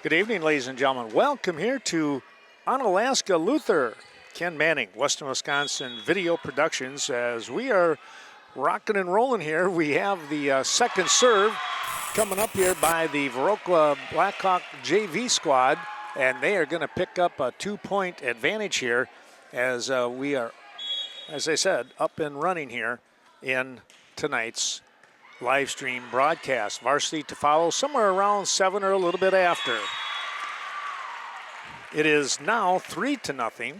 Good evening, ladies and gentlemen. Welcome here to Onalaska Luther. Ken Manning, Western Wisconsin Video Productions. As we are rocking and rolling here, we have the second serve coming up here by the Viroqua Blackhawk JV squad, and they are going to pick up a 2-point advantage here as we are, as I said, up and running here in tonight's live stream broadcast. Varsity to follow somewhere around 7 or a little bit after. It is now 3-0.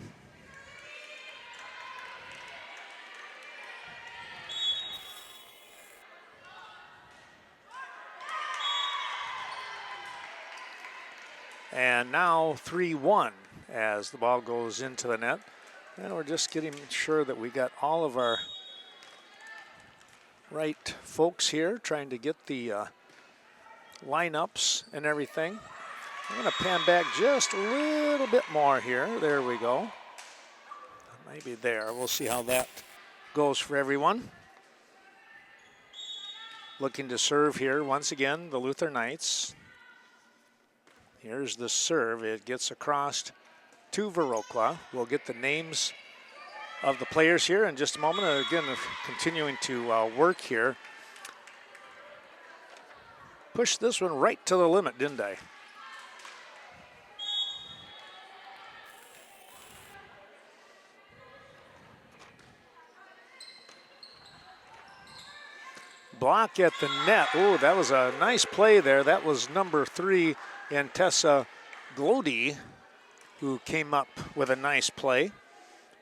And now 3-1 as the ball goes into the net. And we're just getting sure that we got all of our right folks here, trying to get the lineups and everything. I'm going to pan back just a little bit more here. There we go. Maybe there. We'll see how that goes for everyone. Looking to serve here once again, the Luther Knights. Here's the serve. It gets across to Viroqua. We'll get the names of the players here in just a moment. Again, continuing to work here. Pushed this one right to the limit, didn't I? Block at the net. Oh, that was a nice play there. That was number 3 in Tessa Glody, who came up with a nice play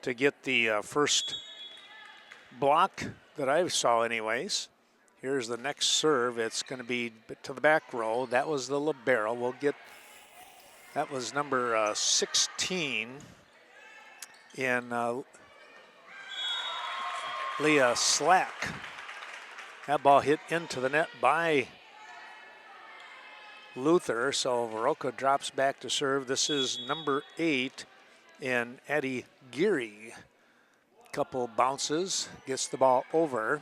to get the first block that I saw anyways. Here's the next serve. It's going to be to the back row. That was the libero. We'll get, that was number 16 in Leah Slack. That ball hit into the net by Luther, so Viroqua drops back to serve. This is number 8 in Addie Geary. Couple bounces, gets the ball over.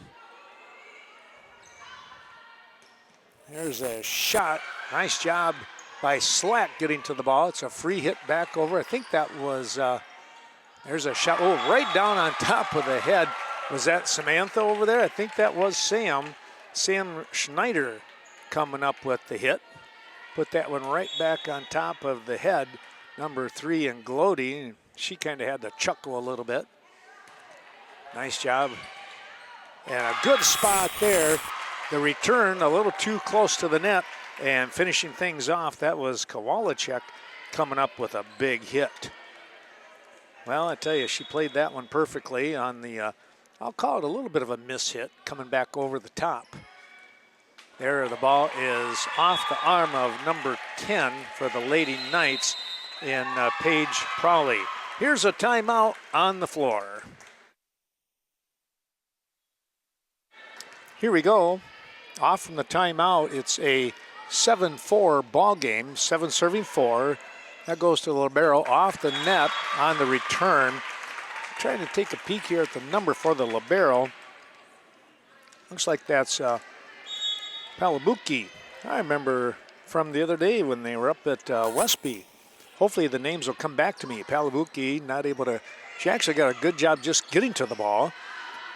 There's a shot. Nice job by Slack getting to the ball. It's a free hit back over. I think that was, there's a shot. Oh, right down on top of the head. Was that Samantha over there? I think that was Sam Schneider coming up with the hit. Put that one right back on top of the head. Number 3 in Glody. She kind of had to chuckle a little bit. Nice job. And a good spot there. The return a little too close to the net, and finishing things off, that was Kowalczyk coming up with a big hit. Well, I tell you, she played that one perfectly on the, I'll call it a little bit of a miss hit, coming back over the top. There, the ball is off the arm of number 10 for the Lady Knights in Paige Prowley. Here's a timeout on the floor. Here we go. Off from the timeout, it's a 7-4 ball game, 7 serving 4. That goes to the libero off the net on the return. Trying to take a peek here at the number for the libero. Looks like that's Palabuki. I remember from the other day when they were up at Westby. Hopefully the names will come back to me. Palabuki not able to, she actually got a good job just getting to the ball.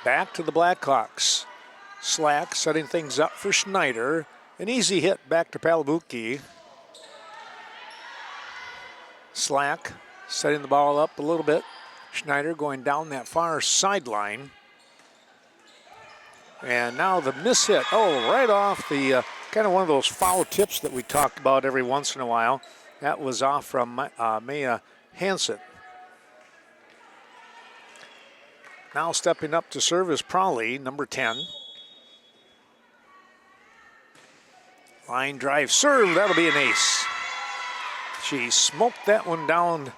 Back to the Blackhawks. Slack setting things up for Schneider. An easy hit back to Palabuki. Slack setting the ball up a little bit. Schneider going down that far sideline. And now the miss hit. Oh, right off the kind of one of those foul tips that we talk about every once in a while. That was off from Maya Hansen. Now stepping up to serve is Prowley, number 10. Line drive serve, that'll be an ace. She smoked that one down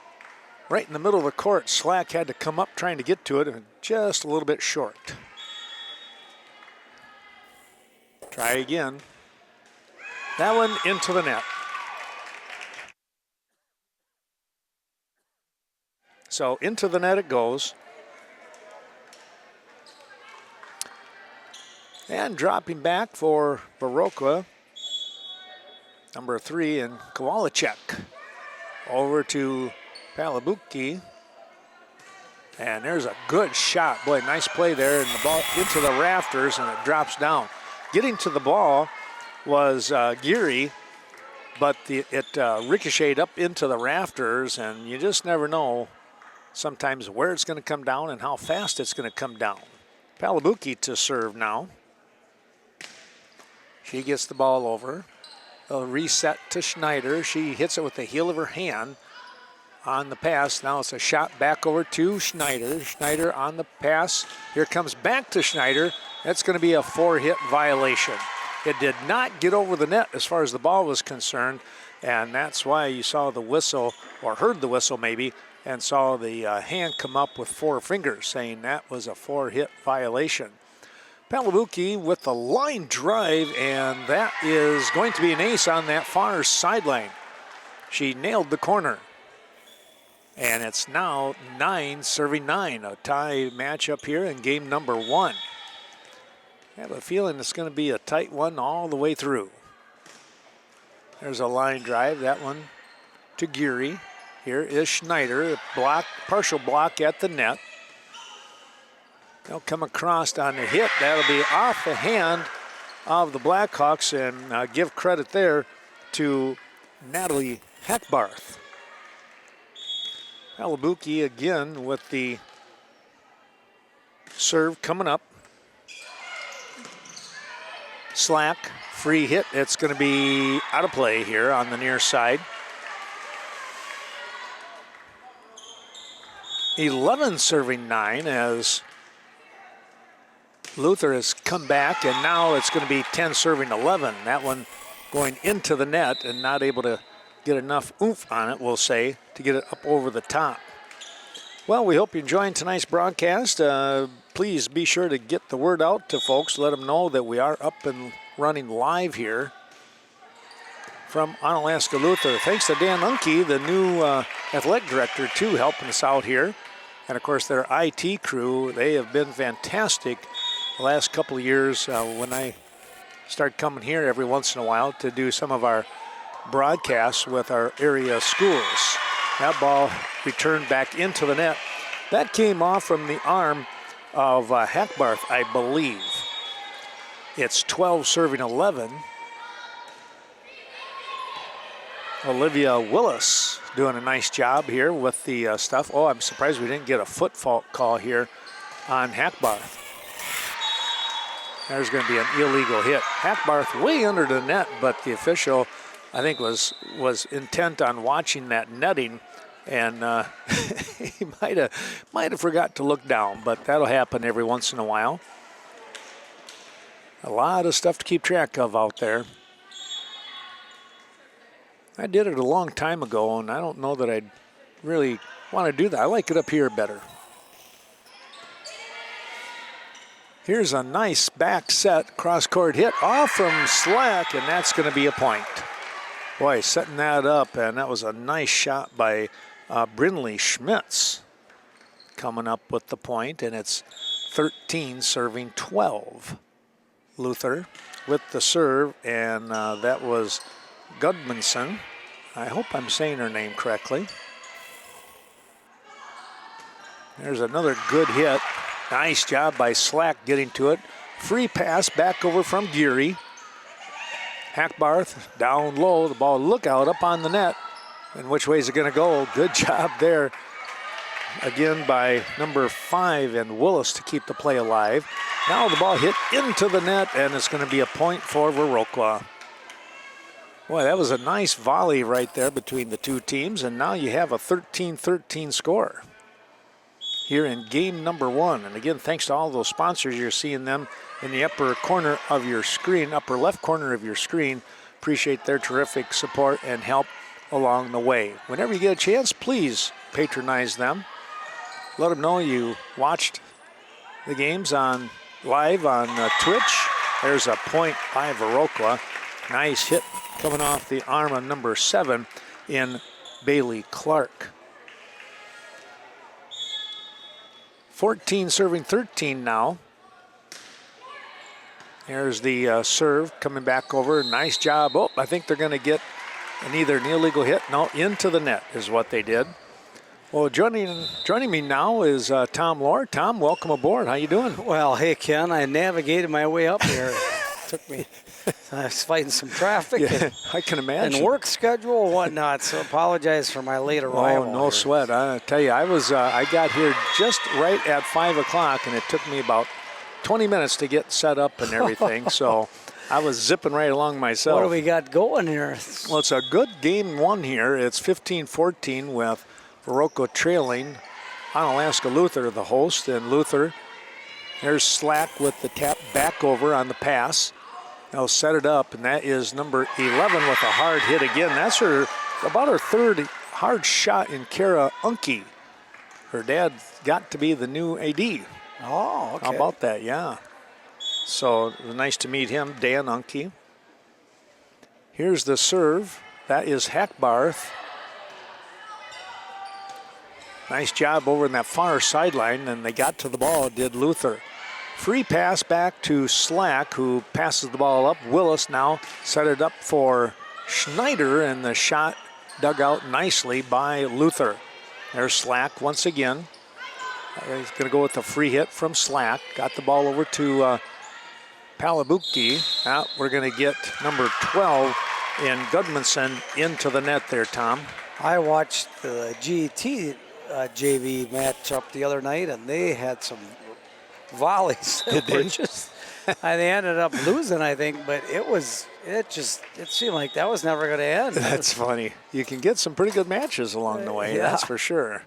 right in the middle of the court. Slack had to come up trying to get to it, and just a little bit short. Try again. That one into the net. So into the net it goes. And dropping back for Viroqua number 3, and Kowalczyk. Over to Palabuki. And there's a good shot. Boy, nice play there, and the ball into the rafters, and it drops down. Getting to the ball was Geary, but it ricocheted up into the rafters, and you just never know sometimes where it's going to come down and how fast it's going to come down. Palabuki to serve now. She gets the ball over. A reset to Schneider. She hits it with the heel of her hand on the pass. Now it's a shot back over to Schneider. Schneider on the pass. Here comes back to Schneider. That's going to be a 4-hit violation. It did not get over the net as far as the ball was concerned, and that's why you saw the whistle, or heard the whistle maybe, and saw the hand come up with 4 fingers saying that was a 4-hit violation. Palabuki with the line drive, and that is going to be an ace on that far sideline. She nailed the corner. And it's now 9-9, a tie matchup here in game number 1. I have a feeling it's going to be a tight one all the way through. There's a line drive, that one to Geary. Here is Schneider, block, partial block at the net. They'll come across on the hit. That'll be off the hand of the Blackhawks, and give credit there to Natalie Hackbarth. Palabuki again with the serve coming up. Slack, free hit. It's going to be out of play here on the near side. 11 serving 9 as Luther has come back, and now it's going to be 10 serving 11. That one going into the net and not able to get enough oomph on it, we'll say, to get it up over the top. Well, we hope you're enjoying tonight's broadcast. Please be sure to get the word out to folks. Let them know that we are up and running live here from Onalaska Luther. Thanks to Dan Unke, the new athletic director, too, helping us out here. And, of course, their IT crew, they have been fantastic the last couple of years when I start coming here every once in a while to do some of our broadcasts with our area schools. That ball returned back into the net. That came off from the arm of Hackbarth, I believe. It's 12 serving 11. Olivia Willis doing a nice job here with the stuff. Oh, I'm surprised we didn't get a foot fault call here on Hackbarth. There's going to be an illegal hit. Hackbarth way under the net, but the official, I think, was intent on watching that netting, and he might have forgot to look down, but that'll happen every once in a while. A lot of stuff to keep track of out there. I did it a long time ago, and I don't know that I'd really want to do that. I like it up here better. Here's a nice back set, cross-court hit off from Slack, and that's going to be a point. Boy, setting that up, and that was a nice shot by Brinley Schmitz coming up with the point, and it's 13 serving 12. Luther with the serve, and that was Gudmundsson. I hope I'm saying her name correctly. There's another good hit. Nice job by Slack getting to it. Free pass back over from Geary. Hackbarth down low. The ball, look out, up on the net. And which way is it going to go? Good job there. Again by number 5 and Willis to keep the play alive. Now the ball hit into the net, and it's going to be a point for Viroqua. Boy, that was a nice volley right there between the two teams, and now you have a 13-13 score here in game number 1. And again, thanks to all those sponsors. You're seeing them in the upper corner of your screen, upper left corner of your screen. Appreciate their terrific support and help along the way. Whenever you get a chance, please patronize them. Let them know you watched the games live on Twitch. There's a point by Viroqua. Nice hit coming off the arm of number 7 in Bailey Clark. 14 serving 13 now. There's the serve coming back over. Nice job. Oh, I think they're going to get either an illegal hit. No, into the net is what they did. Well, joining me now is Tom Lohr. Tom, welcome aboard. How you doing? Well, hey, Ken, I navigated my way up here. Took me, I was fighting some traffic I can imagine. and work schedule and whatnot, so apologize for my late arrival. Oh, no here. sweat. I tell you, I got here just right at 5 o'clock, and it took me about 20 minutes to get set up and everything, so I was zipping right along myself. What do we got going here? Well, it's a good game one here. It's 15-14 with Viroqua trailing. Onalaska Luther, the host, and Luther, there's Slack with the tap back over on the pass. They'll set it up, and that is number 11 with a hard hit again. That's about her third hard shot in Kara Unke. Her dad got to be the new AD. Oh, okay. How about that? Yeah. So it was nice to meet him, Dan Unke. Here's the serve. That is Hackbarth. Nice job over in that far sideline, and they got to the ball, did Luther. Free pass back to Slack, who passes the ball up. Willis now set it up for Schneider, and the shot dug out nicely by Luther. There's Slack once again. He's going to go with a free hit from Slack. Got the ball over to Palabuki. Now we're going to get number 12 in Gudmundsson into the net there, Tom. I watched the GT JV matchup the other night, and they had some volleys. Did they? They ended up losing, I think, but it seemed like that was never going to end. That's funny. You can get some pretty good matches along the way, that's for sure.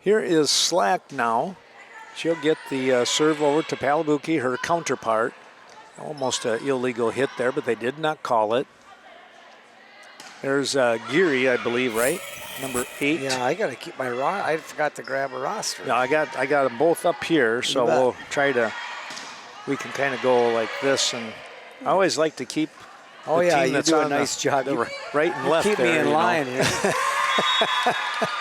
Here is Slack now. She'll get the serve over to Palabuki, her counterpart. Almost an illegal hit there, but they did not call it. There's Geary, I believe, right? Number 8. Yeah, I got to keep my I forgot to grab a roster. No, I got them both up here, so we'll try to. We can kind of go like this, and I always like to keep. Oh yeah, you do a nice job. Right and left. Keep me in line here.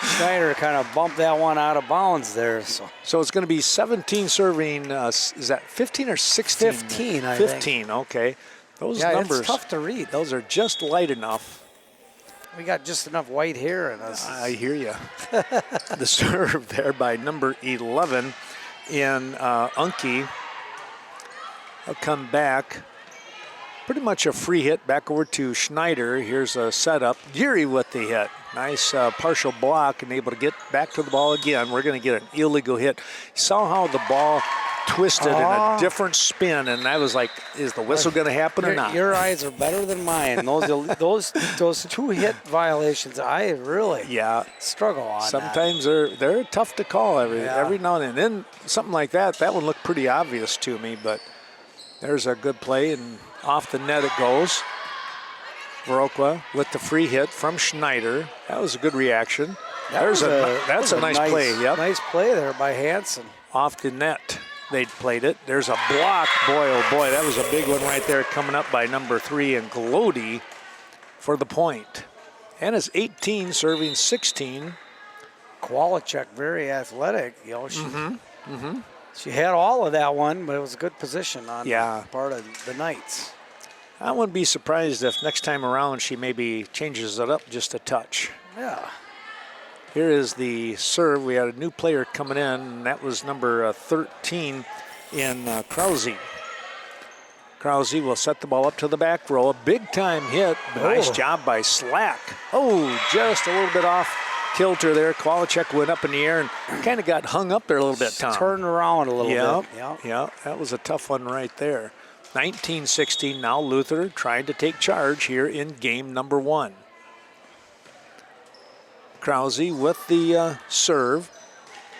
Schneider kind of bumped that one out of bounds there. So it's going to be 17 serving. Is that 15 or 16? 15, I think. 15. Okay. Those yeah, numbers. It's tough to read. Those are just light enough. We got just enough white hair in us. I hear you. The serve there by number 11 in Unke. I'll come back. Pretty much a free hit back over to Schneider. Here's a setup. Geary with the hit. Nice partial block and able to get back to the ball again. We're going to get an illegal hit. You saw how the ball twisted in a different spin, and I was like, is the whistle going to happen or not? Your eyes are better than mine. Those two hit violations, I really struggle on. Sometimes they're tough to call every now and then. Then something like that one looked pretty obvious to me, but there's a good play, and off the net it goes. Viroqua with the free hit from Schneider. That was a good reaction. That's a nice play. Yep. Nice play there by Hansen. Off the net. They played it. There's a block. Boy, oh boy, that was a big one right there coming up by number 3 and Glody for the point. And it's 18 serving 16. Kowalczyk, very athletic. She had all of that one, but it was a good position on part of the Knights. I wouldn't be surprised if next time around she maybe changes it up just a touch. Yeah. Here is the serve. We had a new player coming in, and that was number 13 in Krause. Krause will set the ball up to the back row. A big-time hit. Nice job by Slack. Oh, just a little bit off kilter there. Kowalczyk went up in the air and kind of got hung up there a little bit, Tom. Turned around a little bit. Yeah, that was a tough one right there. 19-16 now. Luther trying to take charge here in game number 1. Krause with the serve.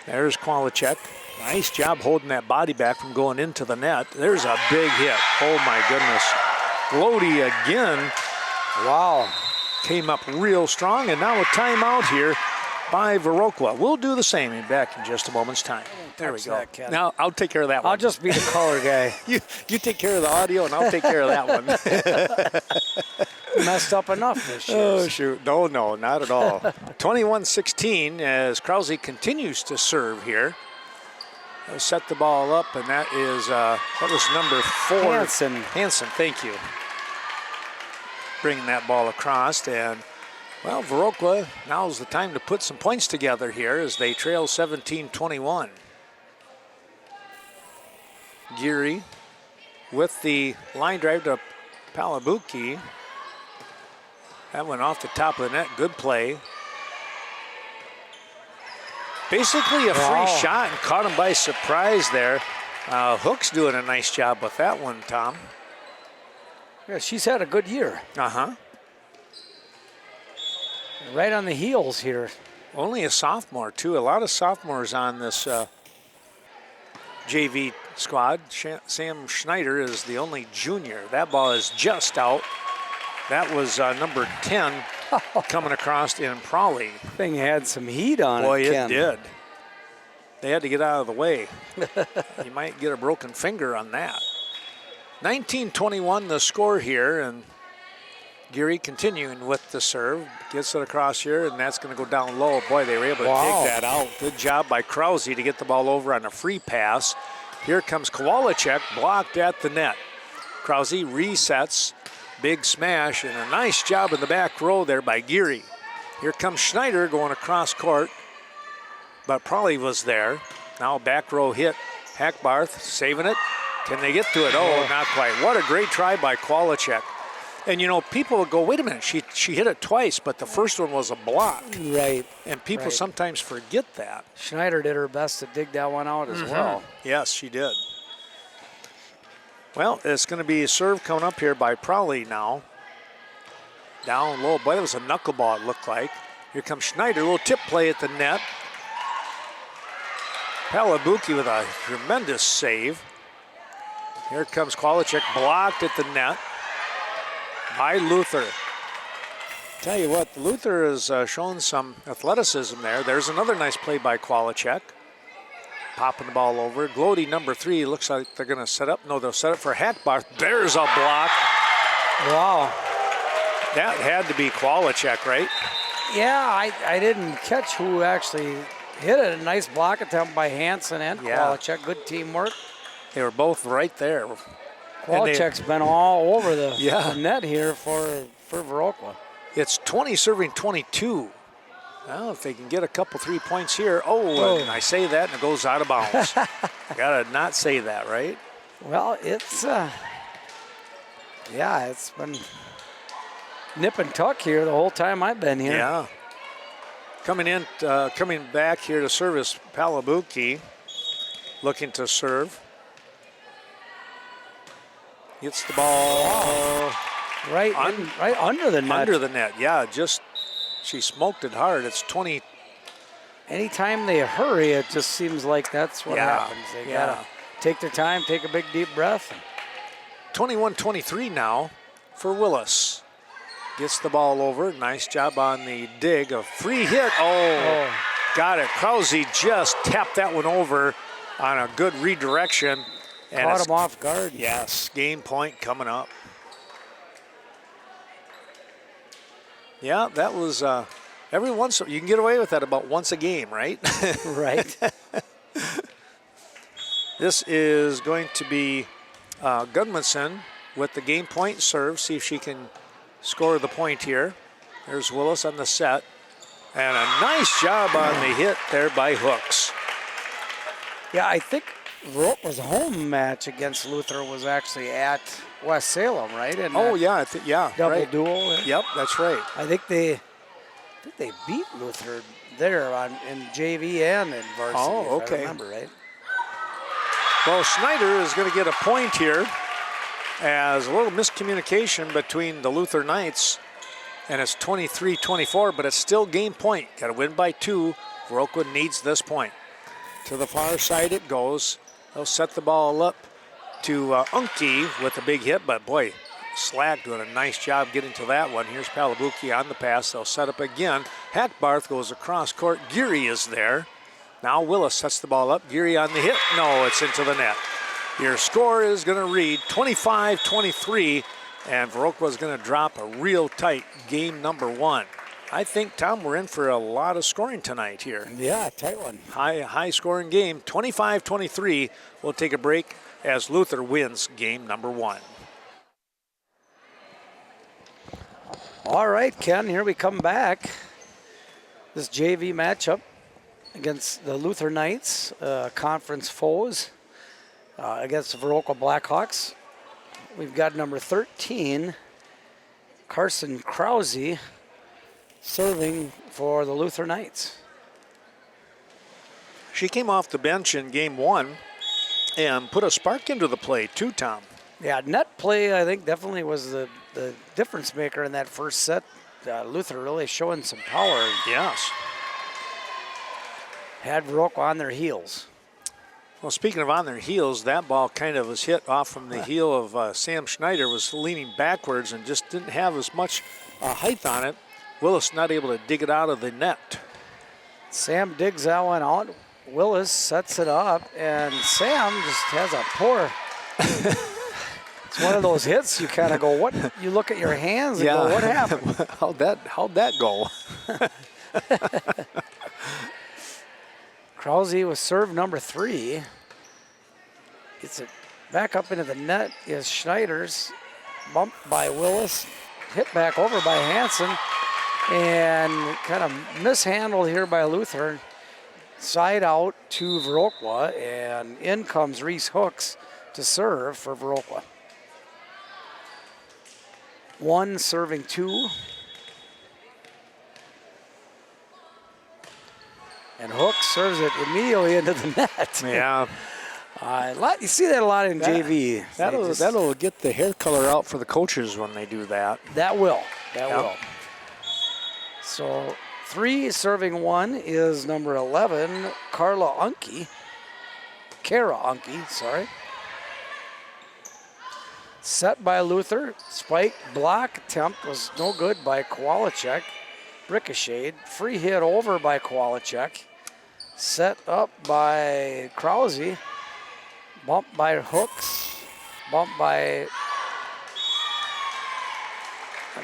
There's Kowalczyk. Nice job holding that body back from going into the net. There's a big hit. Oh, my goodness. Glody again. Wow. Came up real strong, and now a timeout here by Viroqua. We'll do the same back in just a moment's time. There we go. Now, I'll take care of that one. I'll just be the color guy. You take care of the audio, and I'll take care of that one. Messed up enough this year. Oh, shoot. No, not at all. 21-16 as Krause continues to serve here. They'll set the ball up, and that is, that was number 4. Hansen, thank you. Bringing that ball across, and, well, Viroqua, now's the time to put some points together here as they trail 17-21. Geary with the line drive to Palabuki. That went off the top of the net. Good play. Basically a free shot and caught him by surprise there. Hook's doing a nice job with that one, Tom. Yeah, she's had a good year. Uh-huh. Right on the heels here. Only a sophomore, too. A lot of sophomores on this JV squad. Sam Schneider is the only junior. That ball is just out. That was number 10 coming across in Prawley. Thing had some heat on it, Boy, it Ken. did. They had to get out of the way. You might get a broken finger on that. 19-21 the score here, and Geary continuing with the serve. Gets it across here, and that's going to go down low. Boy, they were able to take that out. Good job by Krause to get the ball over on a free pass. Here comes Kowalczyk, blocked at the net. Krause resets. Big smash, and a nice job in the back row there by Geary. Here comes Schneider going across court, but Prawley was there. Now back row hit. Hackbarth saving it. Can they get to it? Oh, not quite. What a great try by Kowalczyk. And, you know, people would go, wait a minute, she hit it twice, but the first one was a block. Right. And people sometimes forget that. Schneider did her best to dig that one out as well. Yes, she did. Well, it's going to be a serve coming up here by Prawley now. Down low. Boy, that was a knuckleball, it looked like. Here comes Schneider. A little tip play at the net. Palabuki with a tremendous save. Here comes Kowalczyk, blocked at the net by Luther. Tell you what, Luther has shown some athleticism there. There's another nice play by Kowalczyk. Popping the ball over. Glody, number 3, looks like they're going to set up. No, they'll set up for Hackbarth. There's a block. Wow. That had to be Kowalczyk, right? Yeah, I didn't catch who actually hit it. A nice block attempt by Hansen and Kowalczyk. Good teamwork. They were both right there. Kowalczyk's been all over the net here for Viroqua. It's 20 serving 22. Well, if they can get a couple 3 points here. And I say that and it goes out of bounds. Gotta not say that, right? Well, it's it's been nip and tuck here the whole time I've been here. Yeah. Coming back here to service Palabuki, looking to serve. Gets the ball right under the net. Under the net, yeah. She smoked it hard. It's 20. Anytime they hurry, it just seems like that's what happens. They gotta take their time, take a big deep breath. 21-23 now for Willis. Gets the ball over. Nice job on the dig. A free hit. Got it. Krause just tapped that one over on a good redirection. And caught him off guard. Yes, game point coming up. Yeah, that was every once you can get away with that about once a game, right? Right. This is going to be Gudmundsson with the game point serve. See if she can score the point here. There's Willis on the set. And a nice job on the hit there by Hooks. Yeah, I think Viroqua's home match against Luther was actually at West Salem, right? And double duel. Yep, that's right. I think they beat Luther there in JV and in varsity. Oh, okay. If I remember right. Well, Schneider is going to get a point here as a little miscommunication between the Luther Knights, and it's 23-24, but it's still game point. Got to win by 2. Viroqua needs this point. To the far side it goes. They'll set the ball up to Unke with a big hit, but boy, Slack doing a nice job getting to that one. Here's Palabuki on the pass. They'll set up again. Hackbarth goes across court. Geary is there. Now Willis sets the ball up. Geary on the hit. No, it's into the net. Your score is going to read 25-23, and Viroqua is going to drop a real tight game number 1. I think, Tom, we're in for a lot of scoring tonight here. Yeah, tight one. High scoring game, 25-23. We'll take a break as Luther wins game number 1. All right, Ken, here we come back. This JV matchup against the Luther Knights, conference foes, against the Viroqua Blackhawks. We've got number 13, Carson Krause, serving for the Luther Knights. She came off the bench in game 1 and put a spark into the play too, Tom. Yeah, net play, I think, definitely was the difference maker in that first set. Luther really showing some power. Yes. Had Viroqua on their heels. Well, speaking of on their heels, that ball kind of was hit off from the heel of Sam Schneider, was leaning backwards and just didn't have as much height on it. Willis not able to dig it out of the net. Sam digs that one out. Willis sets it up, and Sam just has a poor... It's one of those hits you kind of go, what? You look at your hands and go, what happened? How'd that go? Krause was serve number 3. Gets it back up into the net is Schneider's. Bumped by Willis. Hit back over by Hansen. And kind of mishandled here by Luther. Side out to Viroqua. And in comes Reese Hooks to serve for Viroqua. 1 serving 2. And Hooks serves it immediately into the net. Yeah. You see that a lot in JV. That'll get the hair color out for the coaches when they do that. That will. So 3 serving 1 is number 11, Kara Unke, sorry. Set by Luther. Spike block attempt was no good by Kowalczyk. Ricocheted. Free hit over by Kowalczyk. Set up by Krause. Bumped by Hooks. Bumped by...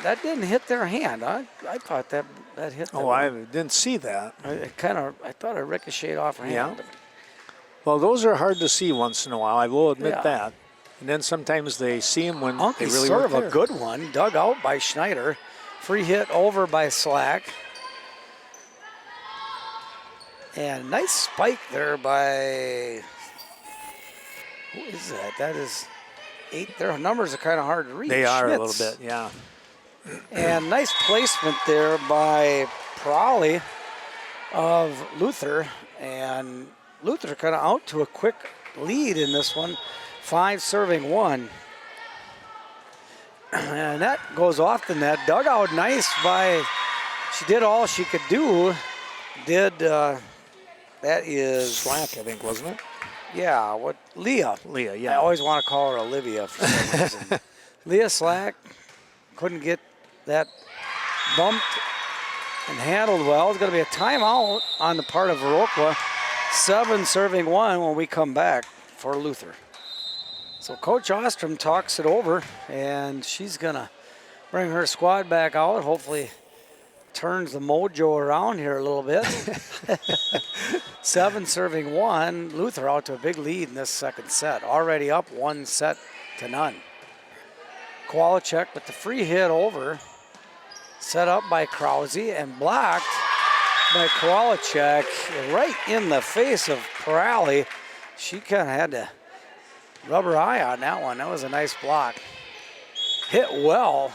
That didn't hit their hand. I thought that hit them. Oh, I didn't see that. I thought it ricocheted off her hand. Yeah. Well, those are hard to see once in a while. I will admit that. And then sometimes they see them when they really serve work a good one, dug out by Schneider. Free hit over by Slack. And nice spike there by, who is that? That is 8. Their numbers are kind of hard to read. They are Schmitz. a little bit, yeah. And nice placement there by Prawley of Luther. And Luther kind of out to a quick lead in this one. 5 serving 1. And that goes off the net. Dug out nice by, she did all she could do. That is... Slack, I think, wasn't it? Yeah, Leah, yeah. I always want to call her Olivia for some reason. Leah Slack couldn't get that bumped and handled well. It's going to be a timeout on the part of Viroqua. 7 serving 1 when we come back for Luther. So Coach Ostrom talks it over, and she's going to bring her squad back out. Hopefully turns the mojo around here a little bit. 7 serving 1. Luther out to a big lead in this second set. Already up 1-0. Kowalczyk with the free hit over. Set up by Krause and blocked by Kowalczyk right in the face of Prawley. She kind of had to rub her eye on that one. That was a nice block. Hit well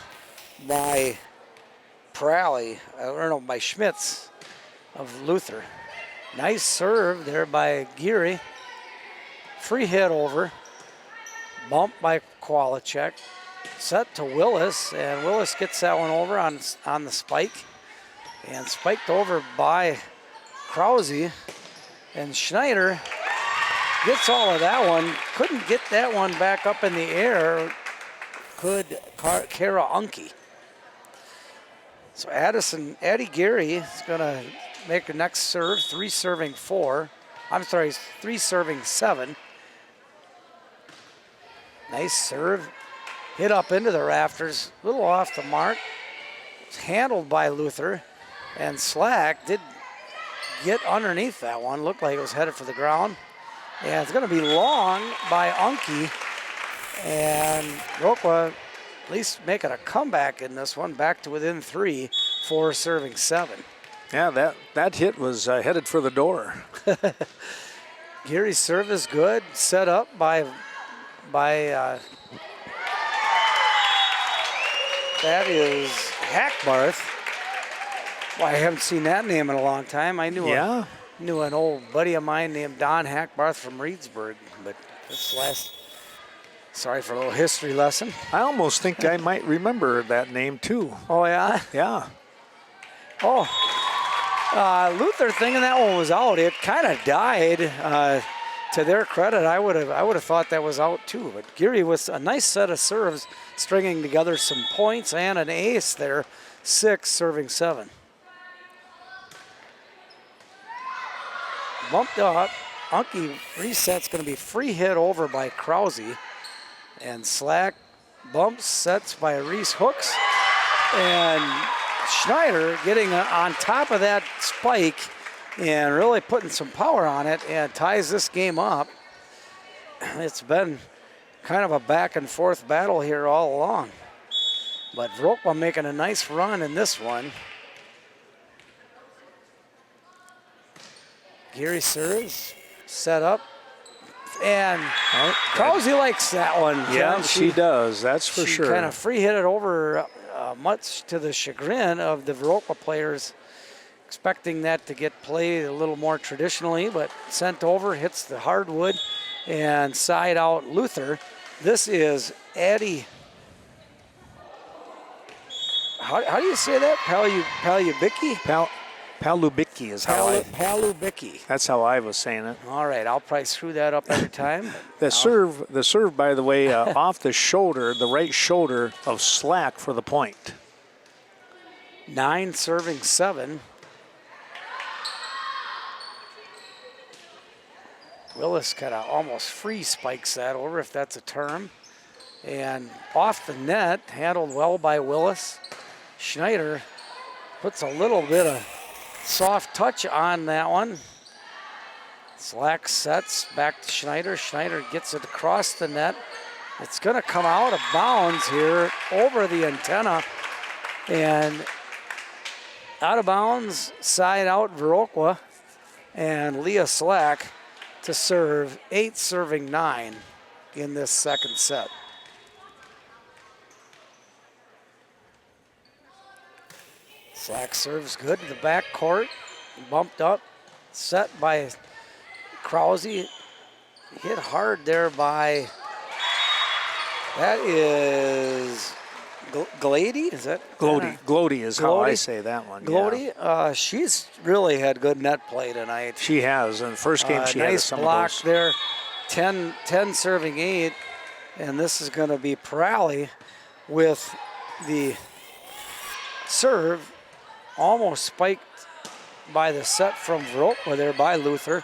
by Prawley, by Schmitz of Luther. Nice serve there by Geary. Free hit over. Bump by Kowalczyk. Set to Willis, and Willis gets that one over on the spike. And spiked over by Krause. And Schneider gets all of that one. Couldn't get that one back up in the air. Could Kara Unke. So Addie Geary is going to make her next serve. 3 serving 4. I'm sorry, 3 serving 7. Nice serve. Hit up into the rafters. A little off the mark. It's handled by Luther. And Slack did get underneath that one. Looked like it was headed for the ground. And it's going to be long by Unke. And Viroqua at least making a comeback in this one, back to within 3, 4 serving 7. Yeah, that hit was headed for the door. Geary's serve is good, set up by that is Hackbarth. Well, I haven't seen that name in a long time. I knew knew an old buddy of mine named Don Hackbarth from Reedsburg, but this last. Sorry for a little history lesson. I almost think I might remember that name too. Oh yeah. Yeah. Oh. Luther thinking that one was out. It kind of died. To their credit, I would have thought that was out too. But Geary with a nice set of serves, stringing together some points and an ace there. 6 serving 7. Bumped up. Unke reset's going to be free hit over by Krause. And Slack bumps, sets by Reese Hooks. And Schneider getting on top of that spike and really putting some power on it and ties this game up. It's been kind of a back and forth battle here all along. But Viroqua making a nice run in this one. Geary serves, set up. And Krause likes that one. Yeah, she does. That's for sure. She kind of free hit it over, much to the chagrin of the Viroqua players, expecting that to get played a little more traditionally, but sent over, hits the hardwood, and side out Luther. This is Addie. How do you say that? Palubicki? Palubicki is how Palubicki. That's how I was saying it. All right, I'll probably screw that up every time. The serve, by the way, off the shoulder, the right shoulder of Slack for the point. 9 serving 7. Willis kind of almost free spikes that over, if that's a term. And off the net, handled well by Willis. Schneider puts a little bit of soft touch on that one. Slack sets back to Schneider. Schneider gets it across the net. It's going to come out of bounds here over the antenna. And out of bounds, side out Viroqua. And Leah Slack to serve 8 serving 9 in this second set. Slack serves good to the back court, bumped up, set by Krause, hit hard there by, that is Glady, is that? Glody is how I say that one. Glody, yeah. She's really had good net play tonight. She has, in the first game she had some block of those. there, 10 serving 8, and this is going to be Perali with the serve. Almost spiked by the set from Viroqua there by Luther.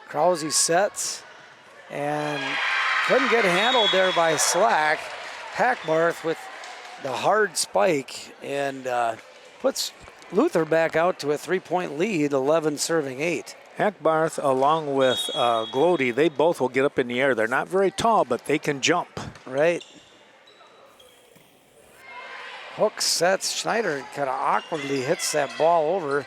Krause sets and couldn't get handled there by Slack. Hackbarth with the hard spike and puts Luther back out to a 3-point lead, 11 serving 8. Hackbarth along with Glody, they both will get up in the air. They're not very tall, but they can jump. Right. Hook sets. Schneider kind of awkwardly hits that ball over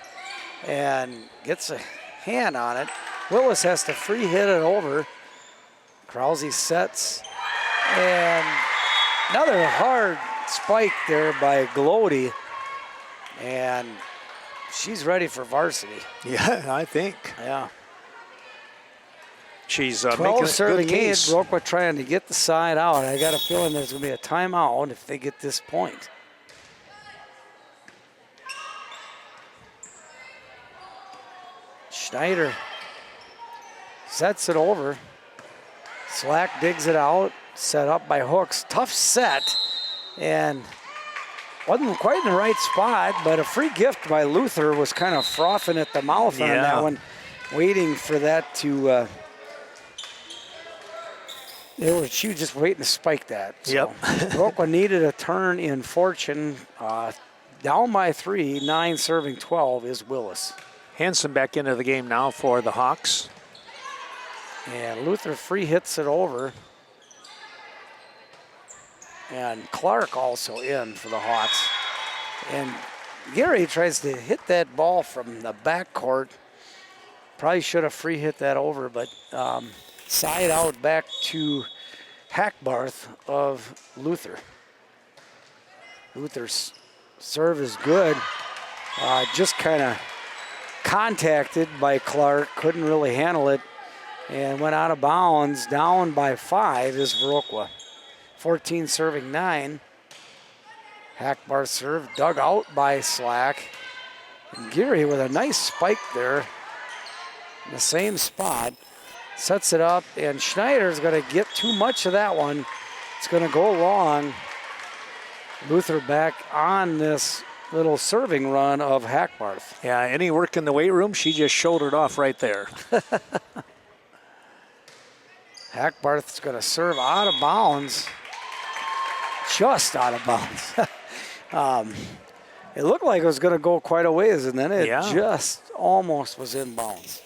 and gets a hand on it. Willis has to free hit it over. Krause sets. And another hard spike there by Glody. And she's ready for varsity. Yeah, I think. Yeah. She's 12 making a serving good case. 8. Viroqua trying to get the side out. I got a feeling there's going to be a timeout if they get this point. Schneider sets it over. Slack digs it out, set up by Hooks. Tough set, and wasn't quite in the right spot, but a free gift by Luther was kind of frothing at the mouth on that one, waiting for that to, she was just waiting to spike that. So Yep. Viroqua needed a turn in fortune. down by 3, 9 serving 12 is Willis. Hansen back into the game now for the Hawks. And Luther free hits it over. And Clark also in for the Hawks. And Gary tries to hit that ball from the backcourt. Probably should have free hit that over, but side out back to Hackbarth of Luther. Luther's serve is good. Just kind of contacted by Clark, couldn't really handle it, and went out of bounds. Down by 5 is Viroqua. 14 serving 9. Hackbarth serve dug out by Slack. And Geary with a nice spike there in the same spot. Sets it up, and Schneider's going to get too much of that one. It's going to go long. Luther back on this little serving run of Hackbarth. Yeah, any work in the weight room, she just shouldered off right there. Hackbarth's going to serve out of bounds. Just out of bounds. It looked like it was going to go quite a ways, and then it just almost was in bounds.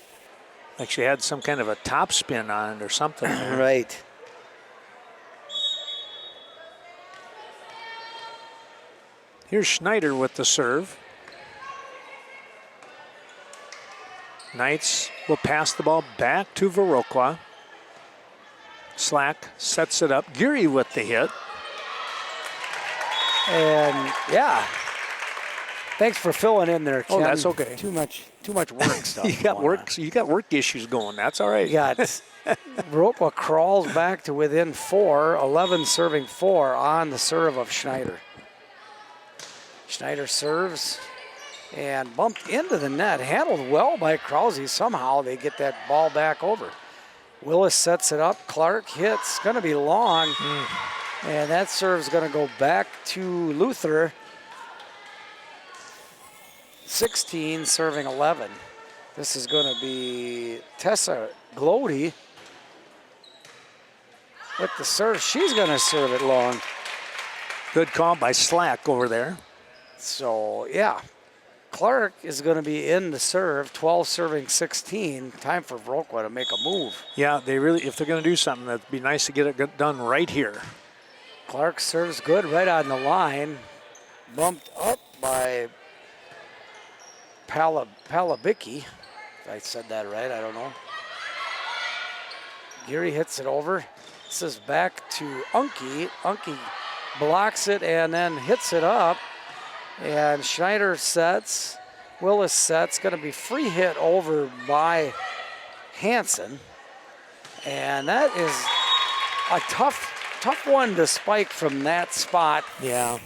Like she had some kind of a top spin on it or something. Right. Here's Schneider with the serve. Knights will pass the ball back to Viroqua. Slack sets it up. Geary with the hit. And yeah, thanks for filling in there, Ken. Oh, that's okay. Too much work stuff. You got work issues going. That's all right. You got Viroqua crawls back to within 4, 11 serving 4 on the serve of Schneider. Schneider serves and bumped into the net, handled well by Krause. Somehow they get that ball back over. Willis sets it up. Clark hits. Going to be long. And that serve's going to go back to Luther. 16 serving 11. This is going to be Tessa Glody with the serve. She's going to serve it long. Good call by Slack over there. So, yeah, Clark is going to be in the serve, 12 serving 16. Time for Viroqua to make a move. Yeah, they really, if they're going to do something, that'd be nice to get it done right here. Clark serves good right on the line. Bumped up by Palabicki. If I said that right, I don't know. Geary hits it over. This is back to Unke. Unke blocks it and then hits it up. And Schneider sets. Willis sets. Going to be free hit over by Hansen. And that is a tough one to spike from that spot. Yeah.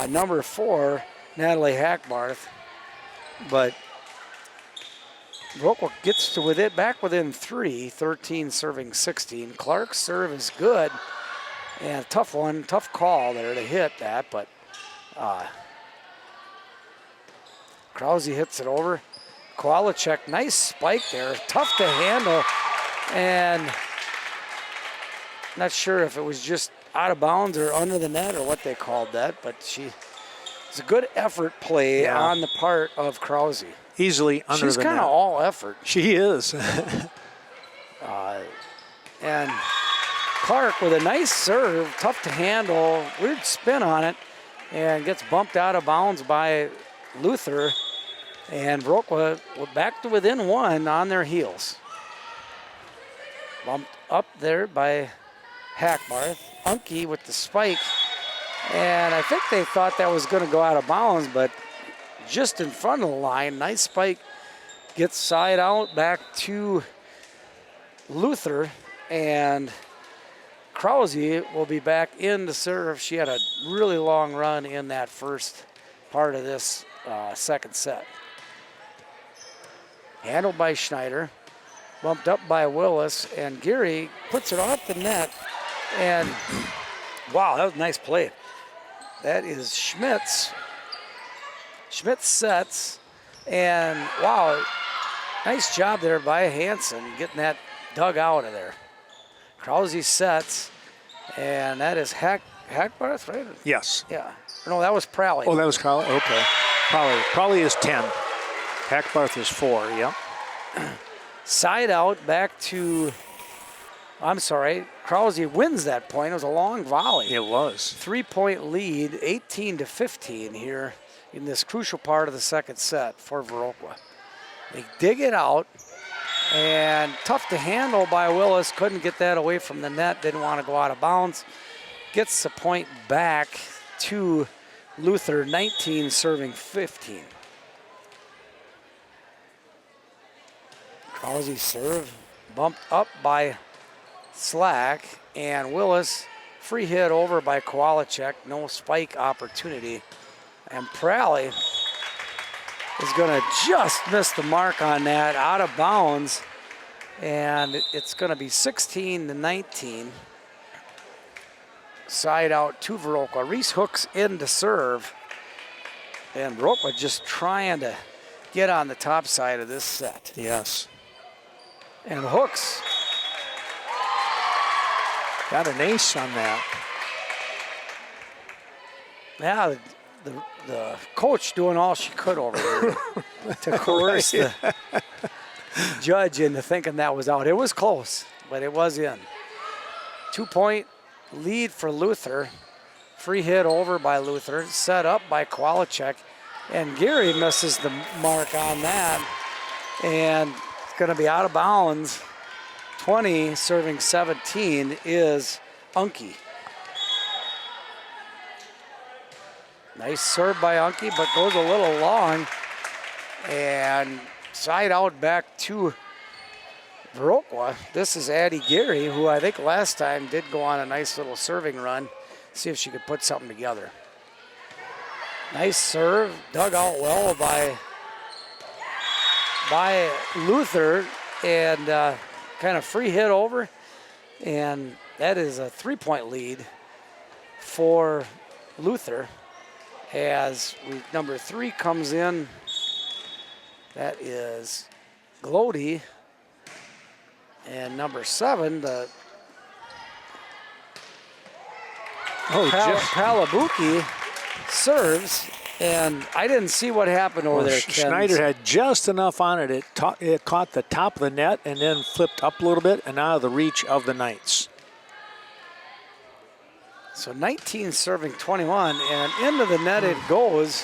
Number 4, Natalie Hackbarth. But Viroqua gets to back within 3, 13 serving 16. Clark's serve is good. And tough call there to hit that, but Krause hits it over. Kowalczyk, nice spike there. Tough to handle. And not sure if it was just out of bounds or under the net or what they called that, but it's a good effort play on the part of Krause. Easily under the net. She's kind of all effort. She is. And Clark with a nice serve, tough to handle, weird spin on it, and gets bumped out of bounds by Luther. And Viroqua back to within 1 on their heels. Bumped up there by Hackbarth. Unke with the spike. And I think they thought that was going to go out of bounds, but just in front of the line, nice spike. Gets side out back to Luther. And Krause will be back in to serve. She had a really long run in that first part of this second set. Handled by Schneider, bumped up by Willis, and Geary puts it off the net. And wow, that was a nice play. That is Schmitz. Schmitz sets, and wow, nice job there by Hansen getting that dug out of there. Krause sets, and that is Hackbarth, right? Yes. Yeah. No, that was Prowley. Oh, that was Crowley? Okay. Probably is 10. Hackbarth is 4, yep. Side out back to, I'm sorry, Krause wins that point. It was a long volley. It was. 3-point lead, 18-15 here in this crucial part of the second set for Viroqua. They dig it out, and tough to handle by Willis. Couldn't get that away from the net, didn't want to go out of bounds. Gets the point back to Luther, 19 serving 15. Krause serve, bumped up by Slack, and Willis, free hit over by Kowalczyk, no spike opportunity. And Pralley is going to just miss the mark on that, out of bounds, and it's going to be 16-19. Side out to Viroqua. Reese hooks in to serve, and Viroqua just trying to get on the top side of this set. Yes. And hooks. Got an ace on that. Yeah, the coach doing all she could over here to coerce the judge into thinking that was out. It was close, but it was in. 2-point lead for Luther. Free hit over by Luther, set up by Kowalczyk, and Gary misses the mark on that, and it's going to be out of bounds. 20 serving 17 is Unke. Nice serve by Unke, but goes a little long, and side out back to Viroqua. This is Addie Gary, who I think last time did go on a nice little serving run. See if she could put something together. Nice serve, dug out well by Luther, and kind of free hit over. And that is a 3-point lead for Luther as number 3 comes in. That is Glody. And number 7, the Palabuki serves, and I didn't see what happened over there, Ken. Schneider had just enough on it. It caught the top of the net and then flipped up a little bit and out of the reach of the Knights. So 19 serving 21, and into the net it goes.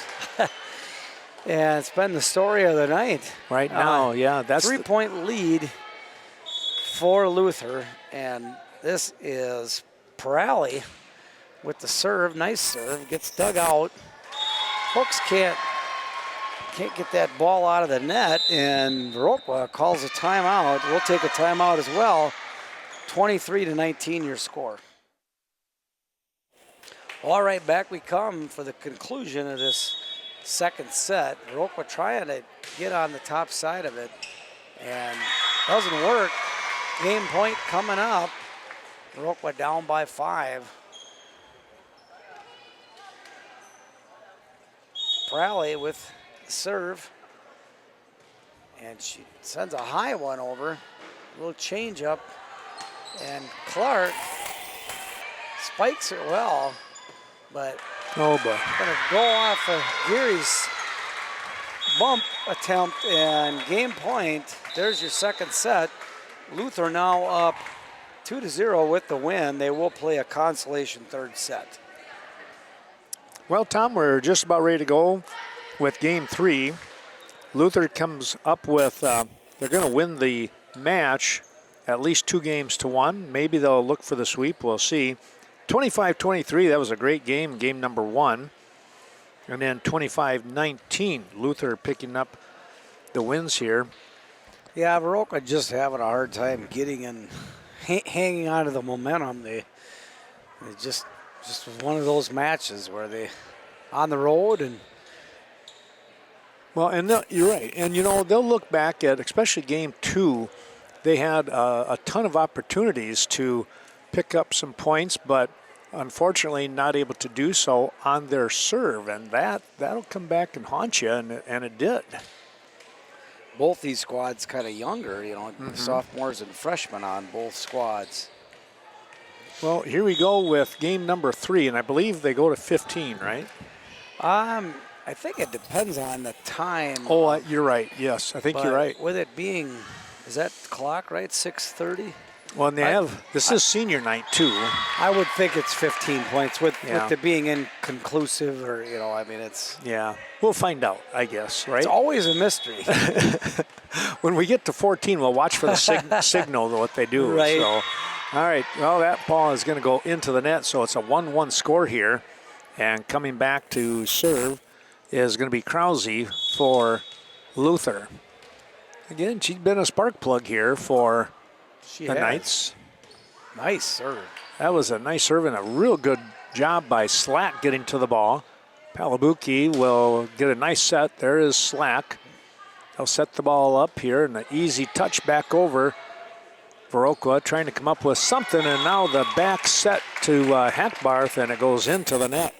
And it's been the story of the night. Right now, yeah. That's 3-point lead for Luther, and this is Pralley with the serve. Nice serve, gets dug out. Hooks can't get that ball out of the net, and Viroqua calls a timeout. We'll take a timeout as well. 23-19 your score. All right, back we come for the conclusion of this second set. Viroqua trying to get on the top side of it, and doesn't work. Game point coming up. Viroqua down by 5. Pralley with the serve, and she sends a high one over. A little change up, and Clark spikes it well, but oh boy, gonna go off of Gary's bump attempt, and game point. There's your second set. Luther now up 2-0 with the win. They will play a consolation third set. Well, Tom, we're just about ready to go with game 3. Luther comes up with, they're going to win the match at least 2-1. Maybe they'll look for the sweep. We'll see. 25-23, that was a great game, game number 1. And then 25-19, Luther picking up the wins here. Yeah, Viroqua just having a hard time getting in, hanging on to the momentum. They just was one of those matches where they on the road and. Well, and you're right. And, you know, they'll look back at, especially game 2, they had a ton of opportunities to pick up some points, but unfortunately not able to do so on their serve. And that'll come back and haunt you, and it did. Both these squads kind of younger, you know, sophomores and freshmen on both squads. Well, here we go with game number 3, and I believe they go to 15, right? I I think it depends on the time. Oh, you're right. Yes, I think you're right. With it being, is that clock right? 6:30. Well, and this is senior night too. I would think it's 15 points with it being inconclusive, or I mean, it's. Yeah, we'll find out, I guess, right? It's always a mystery. When we get to 14, we'll watch for the signal, what they do. Right. So, all right, well, that ball is going to go into the net, so it's a 1-1 score here. And coming back to serve is going to be Krause for Again, she's been a spark plug here for the Knights. Nice serve. That was a nice serve and a real good job by Slack getting to the ball. Palabuki will get a nice set. There is Slack. They'll set the ball up here and an easy touch back over. Viroqua trying to come up with something, and now the back set to Hackbarth, and it goes into the net.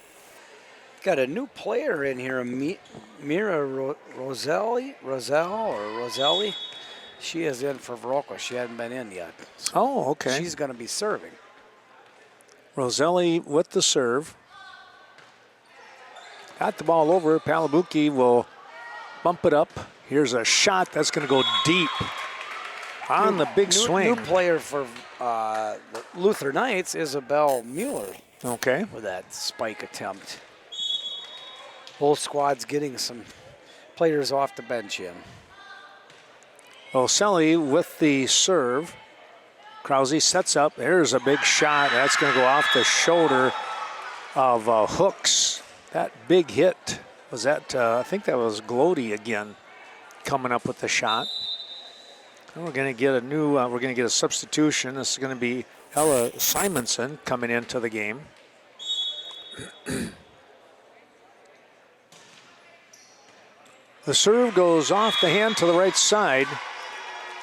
Got a new player in here, Mira Roselli. She is in for Viroqua. She hasn't been in yet. So oh, okay. She's going to be serving. Roselli with the serve. Got the ball over. Palabuki will bump it up. Here's a shot that's going to go deep on the big swing. New player for the Luther Knights, Isabel Mueller. Okay. With that spike attempt. Both squads getting some players off the bench in. Roselli with the serve. Krause sets up. There's a big shot. That's going to go off the shoulder of Hooks. That big hit was that. I think that was Glody again coming up with the shot. And we're going to get a new. We're going to get a substitution. This is going to be Ella Simonson coming into the game. The serve goes off the hand to the right side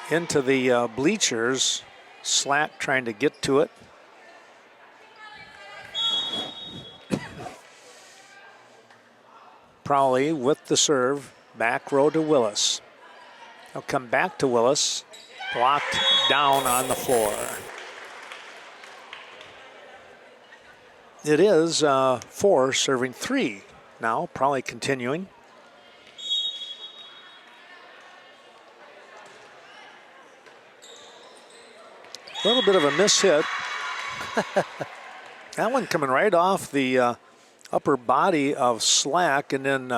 into the bleachers. Slack trying to get to it. Prowley with the serve. Back row to Willis. He'll come back to Willis. Blocked down on the floor. It is 4 serving 3 now. Prowley continuing. A little bit of a miss hit. That one coming right off the upper body of Slack, and then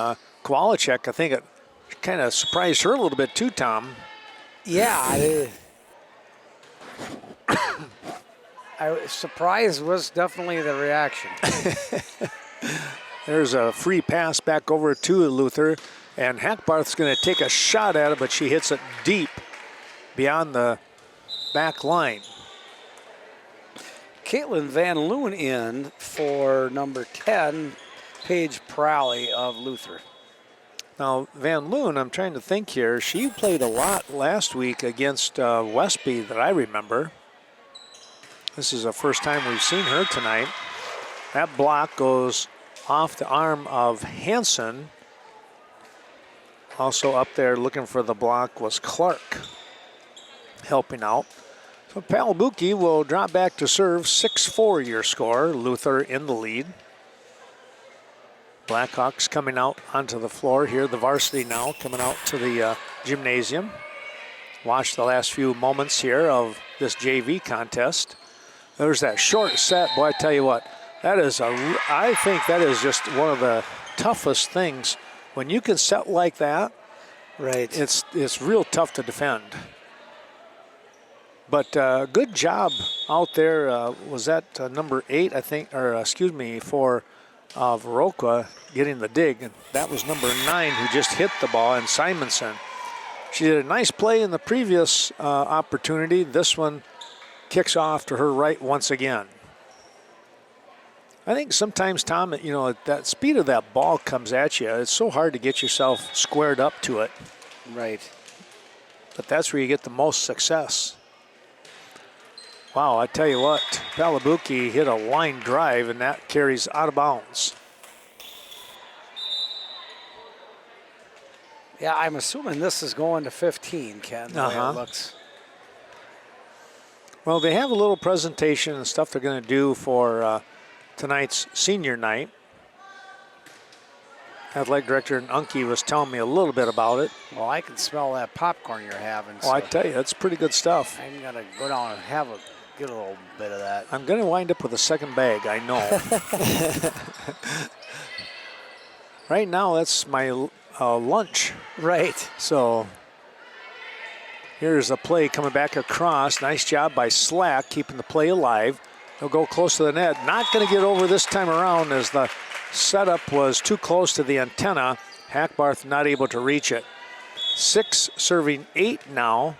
Kowalczyk, I think it kind of surprised her a little bit too, Tom. Yeah. Surprise was definitely the reaction. There's a free pass back over to Luther, and Hackbarth's going to take a shot at it, but she hits it deep beyond the back line. Caitlin Van Loon in for number 10, Paige Prowley of Luther. Now, Van Loon, I'm trying to think here. She played a lot last week against Westby that I remember. This is the first time we've seen her tonight. That block goes off the arm of Hansen. Also up there looking for the block was Clark helping out. So Palabuki will drop back to serve. 6-4 your score. Luther in the lead. Blackhawks coming out onto the floor here. The varsity now coming out to the gymnasium. Watch the last few moments here of this JV contest. There's that short set. Boy, I tell you what, I think that is just one of the toughest things. When you can set like that, right? It's real tough to defend. But good job out there. Was that number 8, I think, or excuse me, for Viroqua getting the dig. And that was number 9 who just hit the ball, and Simonson. She did a nice play in the previous opportunity. This one kicks off to her right once again. I think sometimes, Tom, that speed of that ball comes at you. It's so hard to get yourself squared up to it. Right. But that's where you get the most success. Wow, I tell you what, Palabuki hit a line drive, and that carries out of bounds. Yeah, I'm assuming this is going to 15, Ken, the way it looks. Well, they have a little presentation and stuff they're going to do for tonight's senior night. athletic director Unke was telling me a little bit about it. Well, I can smell that popcorn you're having. Oh, I tell you, it's pretty good stuff. I'm gonna go down and get a little bit of that. I'm going to wind up with a second bag, I know. Right now, that's my lunch. Right. So here's a play coming back across. Nice job by Slack, keeping the play alive. He'll go close to the net. Not going to get over this time around as the setup was too close to the antenna. Hackbarth not able to reach it. 6 serving 8 now.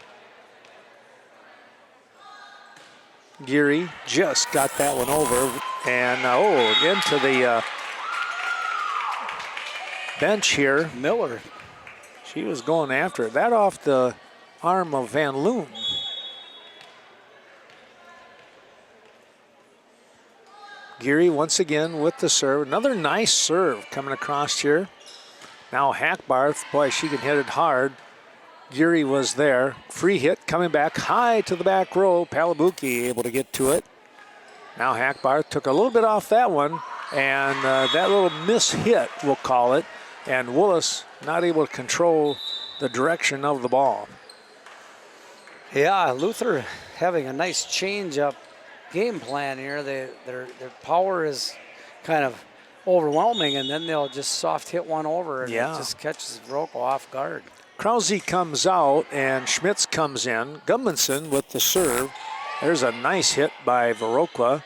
Geary just got that one over. And, into the bench here. Miller. She was going after it. That off the arm of Van Loon. Geary once again with the serve. Another nice serve coming across here. Now Hackbarth, boy, she can hit it hard. Geary was there. Free hit coming back high to the back row. Palabuki able to get to it. Now Hackbarth took a little bit off that one. And that little miss hit, we'll call it. And Willis not able to control the direction of the ball. Yeah, Luther having a nice change-up game plan here. Their power is kind of overwhelming, and then they'll just soft hit one over, and it just catches Viroqua off guard. Krause comes out, and Schmitz comes in. Gudmundsson with the serve. There's a nice hit by Viroqua.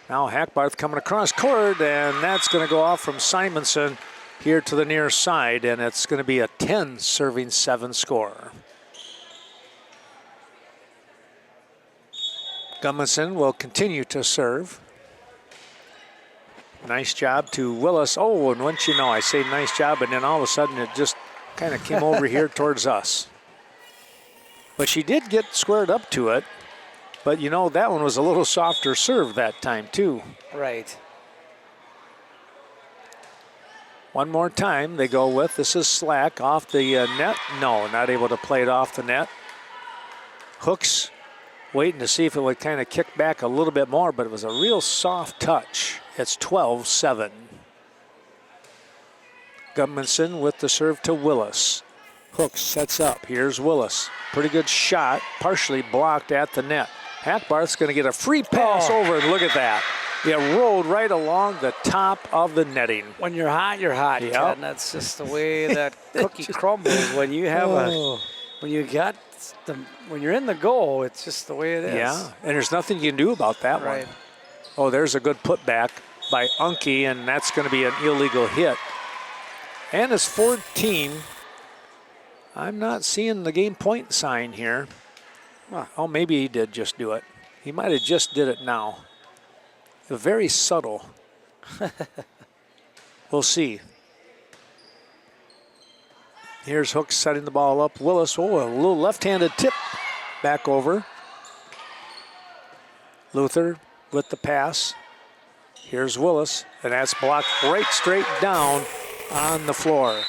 Now Hackbarth coming across court, and that's going to go off from Simonson here to the near side, and it's going to be a 10-7 score. Gudmundsson will continue to serve. Nice job to Willis. Oh, and once you know, I say nice job, and then all of a sudden it just kind of came over here towards us. But she did get squared up to it. But you know, that one was a little softer serve that time too. Right. One more time they go with, this is Slack off the net. No, not able to play it off the net. Hooks waiting to see if it would kind of kick back a little bit more, but it was a real soft touch. It's 12-7. Gudmundsson with the serve to Willis. Hooks sets up. Here's Willis. Pretty good shot, partially blocked at the net. Hackbarth's going to get a free pass over, and look at that. It rolled right along the top of the netting. When you're hot, you're hot, Yep. Ken. That's just the way that cookie crumbles. When you have when you're in the goal, it's just the way it is. Yeah, and there's nothing you can do about that Right. one. Oh, there's a good putback by Unke, and that's going to be an illegal hit. And it's 14. I'm not seeing the game point sign here. Oh, maybe he did just do it. He might have just did it now. Very subtle. We'll see. Here's Hooks setting the ball up. Willis, a little left-handed tip back over. Luther with the pass. Here's Willis, and that's blocked right straight down on the floor.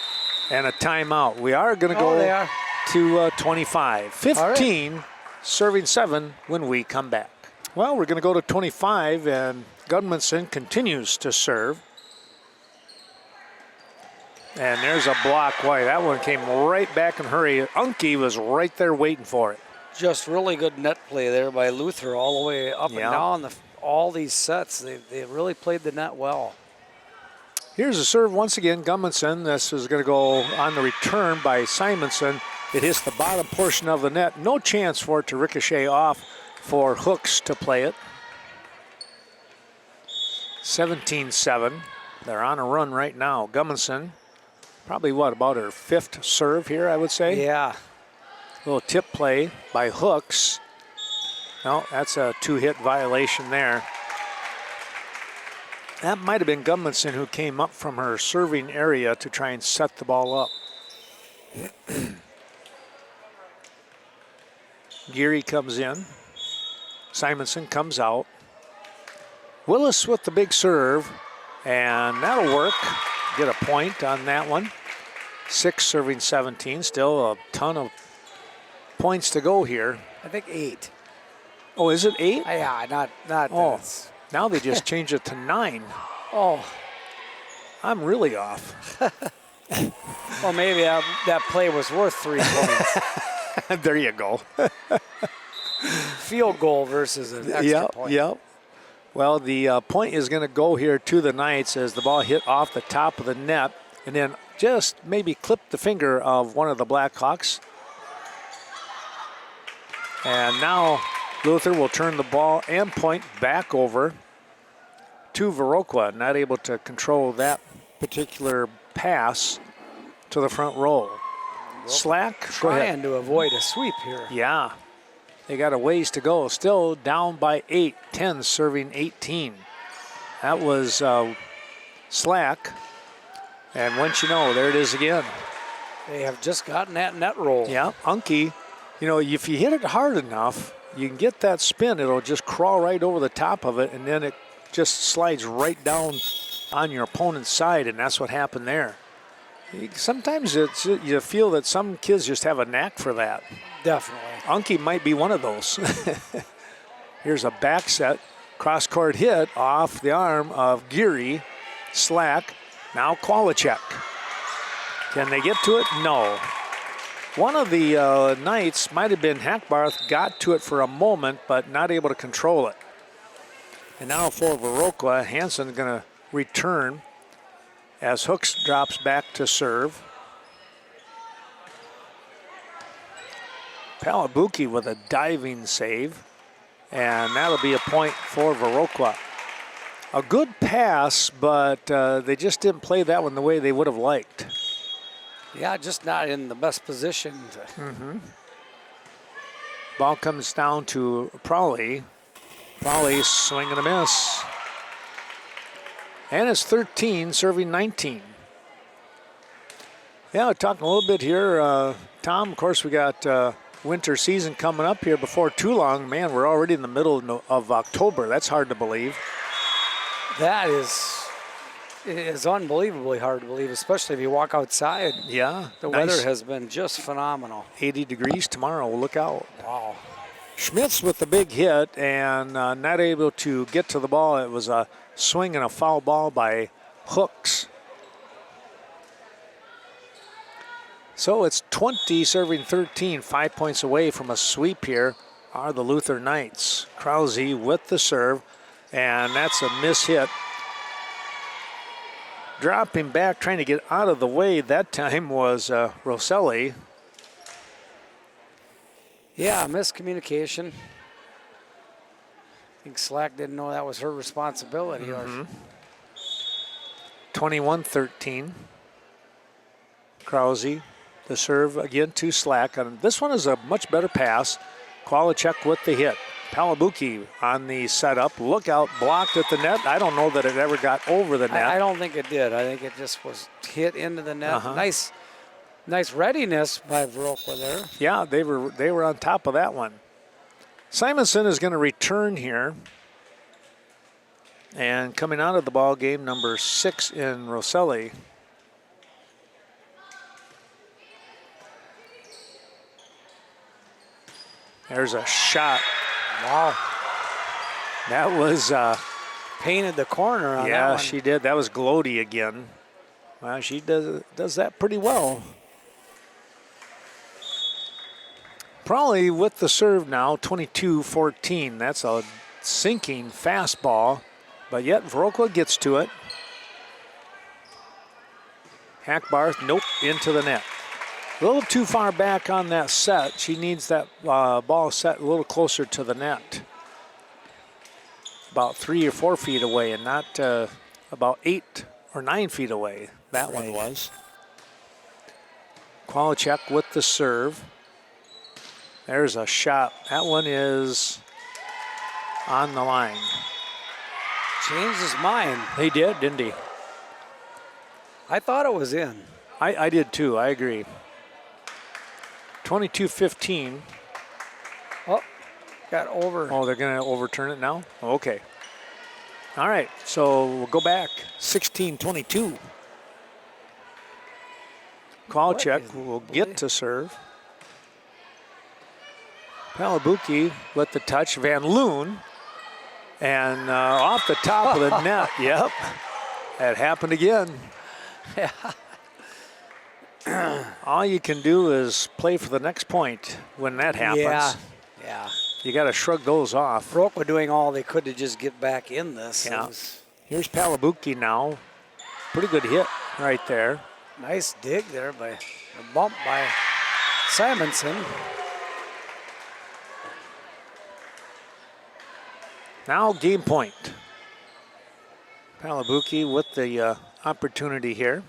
And a timeout. We are going to go to 25. 15, serving 7 when we come back. Well, we're going to go to 25, and Gudmundsson continues to serve. And there's a block. Boy, that one came right back in a hurry. Unke was right there waiting for it. Just really good net play there by Luther all the way up and down all these sets. They really played the net well. Here's a serve once again, Gudmundsson. This is going to go on the return by Simonson. It hits the bottom portion of the net. No chance for it to ricochet off for Hooks to play it. 17-7. They're on a run right now. Gudmundsson, probably about her 5th serve here, I would say. Yeah. Little tip play by Hooks. No, that's a 2-hit violation there. That might have been Gudmundsson who came up from her serving area to try and set the ball up. Geary comes in. Simonson comes out. Willis with the big serve, and that'll work. Get a point on that one. 6 serving 17, still a ton of points to go here. I think 8. Oh, is it 8? Yeah, not. Oh, now they just changed it to 9. Oh. I'm really off. Well, maybe that play was worth 3 points. There you go. Field goal versus an extra point. Yep. Well, the point is going to go here to the Knights as the ball hit off the top of the net and then just maybe clipped the finger of one of the Blackhawks. And now Luther will turn the ball and point back over to Viroqua, not able to control that particular pass to the front row. Slack, trying to avoid a sweep here. Yeah, they got a ways to go. Still down by 8, 10 serving 18. That was Slack. And once you know, there it is again. They have just gotten that net roll. Yeah, Unke, you know, if you hit it hard enough, you can get that spin. It'll just crawl right over the top of it, and then it just slides right down on your opponent's side, and that's what happened there. Sometimes you feel that some kids just have a knack for that. Definitely. Unke might be one of those. Here's a back set, cross-court hit off the arm of Geary. Slack, now Kowalczyk. Can they get to it? No. One of the Knights might have been Hackbarth, got to it for a moment, but not able to control it. And now for Viroqua, Hansen going to return as Hooks drops back to serve. Palabuki with a diving save, and that'll be a point for Viroqua. A good pass, but they just didn't play that one the way they would have liked. Yeah, just not in the best position. Ball comes down to Prawley. Prawley swing and a miss. And it's 13, serving 19. Yeah, we're talking a little bit here. Tom, of course, we got winter season coming up here before too long. Man, we're already in the middle of October. That's hard to believe. That is unbelievably hard to believe, especially if you walk outside. Yeah. The weather has been just phenomenal. 80 degrees tomorrow. Look out. Wow. Schmitz with the big hit and not able to get to the ball. It was a swing and a foul ball by Hooks. So it's 20 serving 13, 5 points away from a sweep here are the Luther Knights. Krause with the serve, and that's a miss hit. Dropping back, trying to get out of the way that time was Rosselli. Yeah, miscommunication. I think Slack didn't know that was her responsibility. 21-13. Krause, the serve again to Slack. And this one is a much better pass. Kowalczyk with the hit. Palabuki on the setup. Look out, blocked at the net. I don't know that it ever got over the net. I don't think it did. I think it just was hit into the net. Nice readiness by Viroqua there. Yeah, they were on top of that one. Simonson is going to return here. And coming out of the ball game, number 6 in Rosselli. There's a shot. Wow. That was painted the corner on that yeah, one. she did. That was Glody again. Well, she does that pretty well. Probably with the serve now, 22-14. That's a sinking fastball, but yet Viroqua gets to it. Hackbarth, nope, into the net. A little too far back on that set. She needs that ball set a little closer to the net. About 3 or 4 feet away and not about 8 or 9 feet away. That one was. Kowalczyk with the serve. There's a shot. That one is on the line. Changed his mind. He did, didn't he? I thought it was in. I did too, I agree. 22-15. Oh, got over. Oh, they're going to overturn it now? Okay. All right, so we'll go back. 16-22. Kowalczyk will get to serve. Palabuki with the touch. Van Loon. And off the top of the net. Yep. That happened again. Yeah. All you can do is play for the next point when that happens. Yeah. You got to shrug those off. Viroqua doing all they could to just get back in this. Yeah. Here's Palabuki now. Pretty good hit right there. Nice dig there by a bump by Simonson. Now game point. Palabuki with the opportunity here.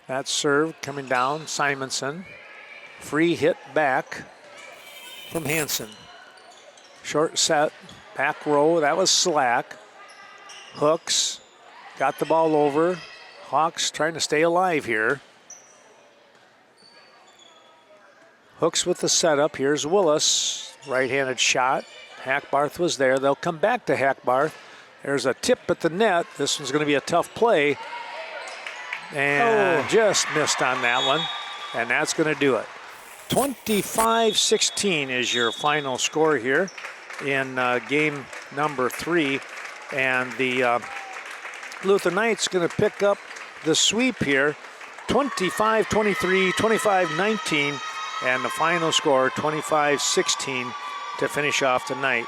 That serve coming down, Simonson. Free hit back from Hansen. Short set, back row, that was Slack. Hooks, got the ball over. Hawks trying to stay alive here. Hooks with the setup, here's Willis. Right-handed shot, Hackbarth was there. They'll come back to Hackbarth. There's a tip at the net. This one's gonna be a tough play. And just missed on that one. And that's gonna do it. 25-16 is your final score here in game number 3. And the Luther Knights going to pick up the sweep here, 25-23, 25-19, and the final score, 25-16, to finish off tonight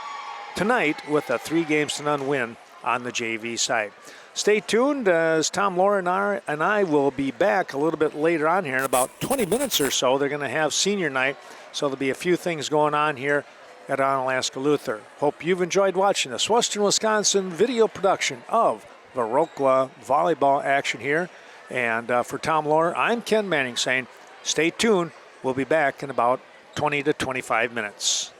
with a 3-0 win on the JV side. Stay tuned as Tom Laura and I will be back a little bit later on here in about 20 minutes or so. They're going to have senior night, so there'll be a few things going on here at Onalaska Luther. Hope you've enjoyed watching this Western Wisconsin video production of Viroqua volleyball action here. And for Tom Laura, I'm Ken Manning saying stay tuned. We'll be back in about 20 to 25 minutes.